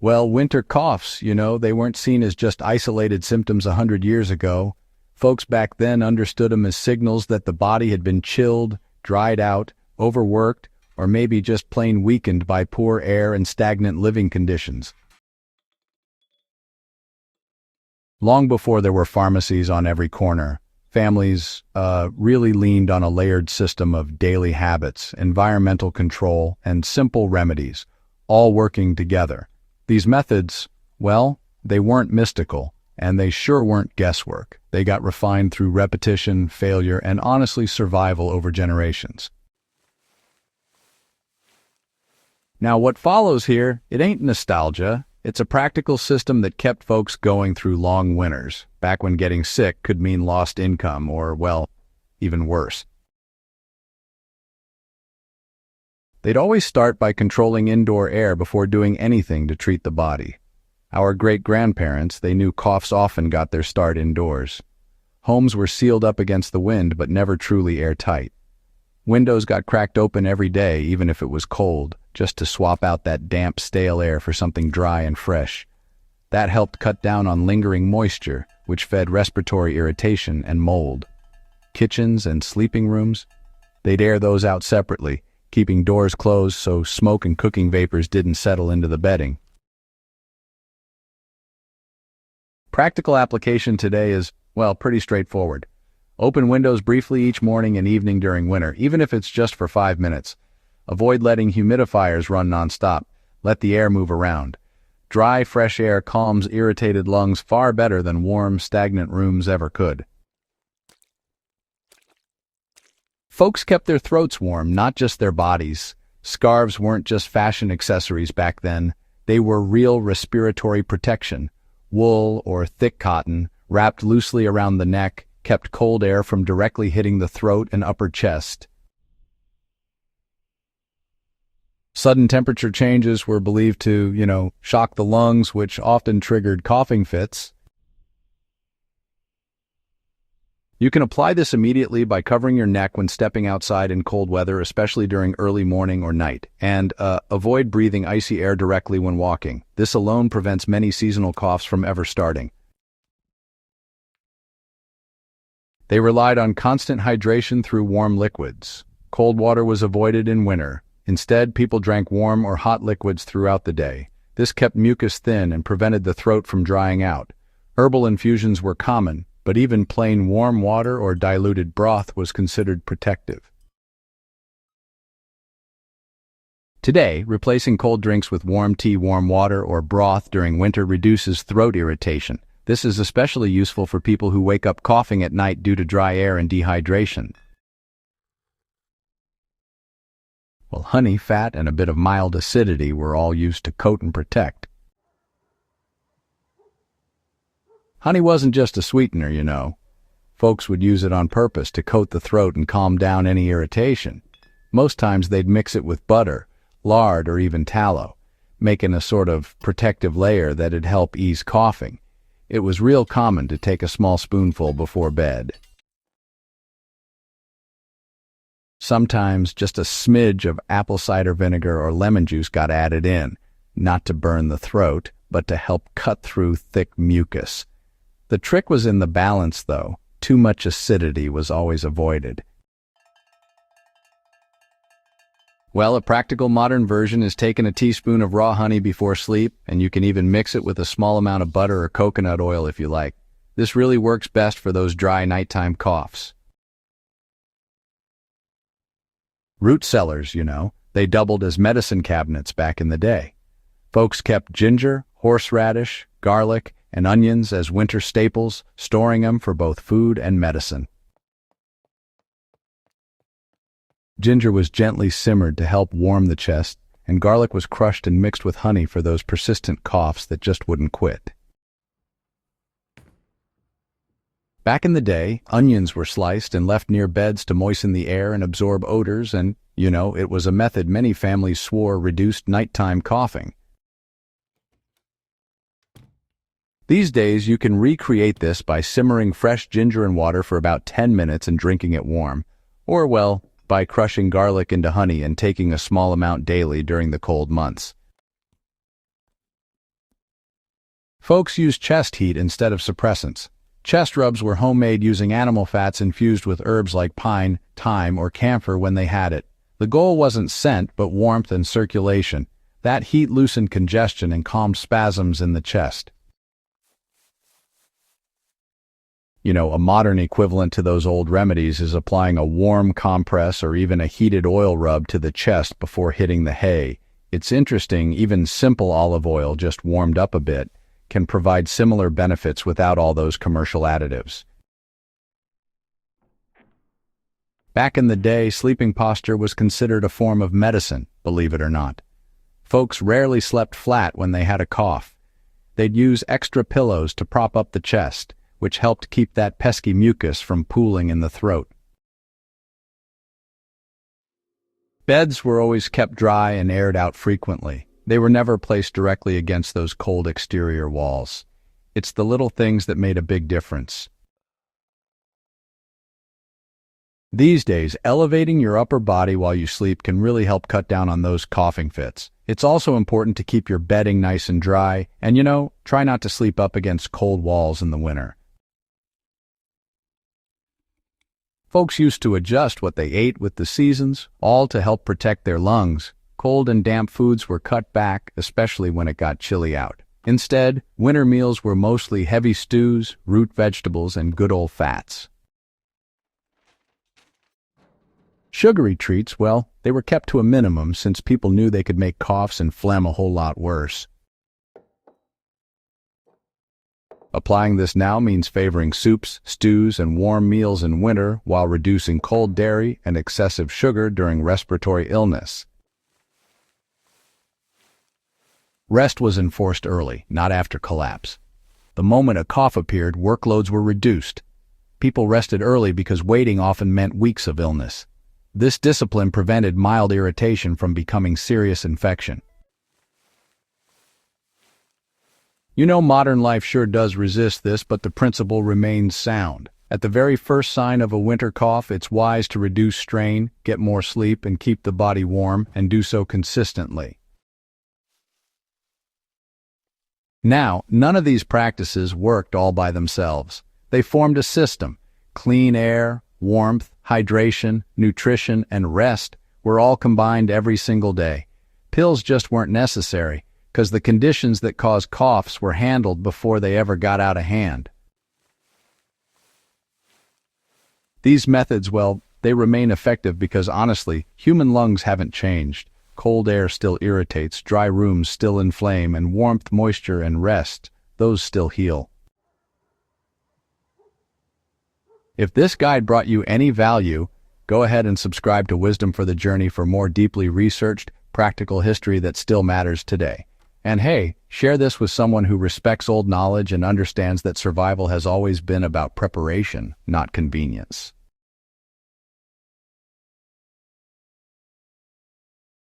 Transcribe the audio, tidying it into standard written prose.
Well, winter coughs, they weren't seen as just isolated symptoms 100 years ago. Folks back then understood them as signals that the body had been chilled, dried out, overworked, or maybe just plain weakened by poor air and stagnant living conditions. Long before there were pharmacies on every corner, families really leaned on a layered system of daily habits, environmental control, and simple remedies, all working together. These methods, well, they weren't mystical, and they sure weren't guesswork. They got refined through repetition, failure, and honestly survival over generations. Now, what follows here, it ain't nostalgia. It's a practical system that kept folks going through long winters, back when getting sick could mean lost income or, well, even worse. They'd always start by controlling indoor air before doing anything to treat the body. Our great-grandparents, they knew coughs often got their start indoors. Homes were sealed up against the wind, but never truly airtight. Windows got cracked open every day, even if it was cold, just to swap out that damp, stale air for something dry and fresh. That helped cut down on lingering moisture, which fed respiratory irritation and mold. Kitchens and sleeping rooms, they'd air those out separately, keeping doors closed so smoke and cooking vapors didn't settle into the bedding. Practical application today is, well, pretty straightforward. Open windows briefly each morning and evening during winter, even if it's just for 5 minutes. Avoid letting humidifiers run nonstop. Let the air move around. Dry, fresh air calms irritated lungs far better than warm, stagnant rooms ever could. Folks kept their throats warm, not just their bodies. Scarves weren't just fashion accessories back then. They were real respiratory protection. Wool or thick cotton, wrapped loosely around the neck, kept cold air from directly hitting the throat and upper chest. Sudden temperature changes were believed to, shock the lungs, which often triggered coughing fits. You can apply this immediately by covering your neck when stepping outside in cold weather, especially during early morning or night, and avoid breathing icy air directly when walking. This alone prevents many seasonal coughs from ever starting. They relied on constant hydration through warm liquids. Cold water was avoided in winter. Instead, people drank warm or hot liquids throughout the day. This kept mucus thin and prevented the throat from drying out. Herbal infusions were common, but even plain warm water or diluted broth was considered protective. Today, replacing cold drinks with warm tea, warm water, or broth during winter reduces throat irritation. This is especially useful for people who wake up coughing at night due to dry air and dehydration. Well, honey, fat, and a bit of mild acidity were all used to coat and protect. Honey wasn't just a sweetener, Folks would use it on purpose to coat the throat and calm down any irritation. Most times they'd mix it with butter, lard, or even tallow, making a sort of protective layer that'd help ease coughing. It was real common to take a small spoonful before bed. Sometimes just a smidge of apple cider vinegar or lemon juice got added in, not to burn the throat, but to help cut through thick mucus. The trick was in the balance, though. Too much acidity was always avoided. Well, a practical modern version is taking a teaspoon of raw honey before sleep, and you can even mix it with a small amount of butter or coconut oil if you like. This really works best for those dry nighttime coughs. Root cellars, they doubled as medicine cabinets back in the day. Folks kept ginger, horseradish, garlic, and onions as winter staples, storing them for both food and medicine. Ginger was gently simmered to help warm the chest, and garlic was crushed and mixed with honey for those persistent coughs that just wouldn't quit. Back in the day, onions were sliced and left near beds to moisten the air and absorb odors, and, it was a method many families swore reduced nighttime coughing. These days, you can recreate this by simmering fresh ginger in water for about 10 minutes and drinking it warm, or, by crushing garlic into honey and taking a small amount daily during the cold months. Folks used chest heat instead of suppressants. Chest rubs were homemade using animal fats infused with herbs like pine, thyme, or camphor when they had it. The goal wasn't scent, but warmth and circulation. That heat loosened congestion and calmed spasms in the chest. A modern equivalent to those old remedies is applying a warm compress or even a heated oil rub to the chest before hitting the hay. It's interesting, even simple olive oil, just warmed up a bit, can provide similar benefits without all those commercial additives. Back in the day, sleeping posture was considered a form of medicine, believe it or not. Folks rarely slept flat when they had a cough. They'd use extra pillows to prop up the chest, which helped keep that pesky mucus from pooling in the throat. Beds were always kept dry and aired out frequently. They were never placed directly against those cold exterior walls. It's the little things that made a big difference. These days, elevating your upper body while you sleep can really help cut down on those coughing fits. It's also important to keep your bedding nice and dry, and try not to sleep up against cold walls in the winter. Folks used to adjust what they ate with the seasons, all to help protect their lungs. Cold and damp foods were cut back, especially when it got chilly out. Instead, winter meals were mostly heavy stews, root vegetables, and good old fats. Sugary treats, well, they were kept to a minimum since people knew they could make coughs and phlegm a whole lot worse. Applying this now means favoring soups, stews, and warm meals in winter while reducing cold dairy and excessive sugar during respiratory illness. Rest was enforced early, not after collapse. The moment a cough appeared, workloads were reduced. People rested early because waiting often meant weeks of illness. This discipline prevented mild irritation from becoming serious infection. Modern life sure does resist this, but the principle remains sound. At the very first sign of a winter cough, it's wise to reduce strain, get more sleep, and keep the body warm, and do so consistently. Now, none of these practices worked all by themselves. They formed a system. Clean air, warmth, hydration, nutrition, and rest were all combined every single day. Pills just weren't necessary, because the conditions that cause coughs were handled before they ever got out of hand. These methods, well, they remain effective because honestly, human lungs haven't changed. Cold air still irritates, dry rooms still inflame, and warmth, moisture, and rest, those still heal. If this guide brought you any value, go ahead and subscribe to Wisdom for the Journey for more deeply researched, practical history that still matters today. And hey, share this with someone who respects old knowledge and understands that survival has always been about preparation, not convenience.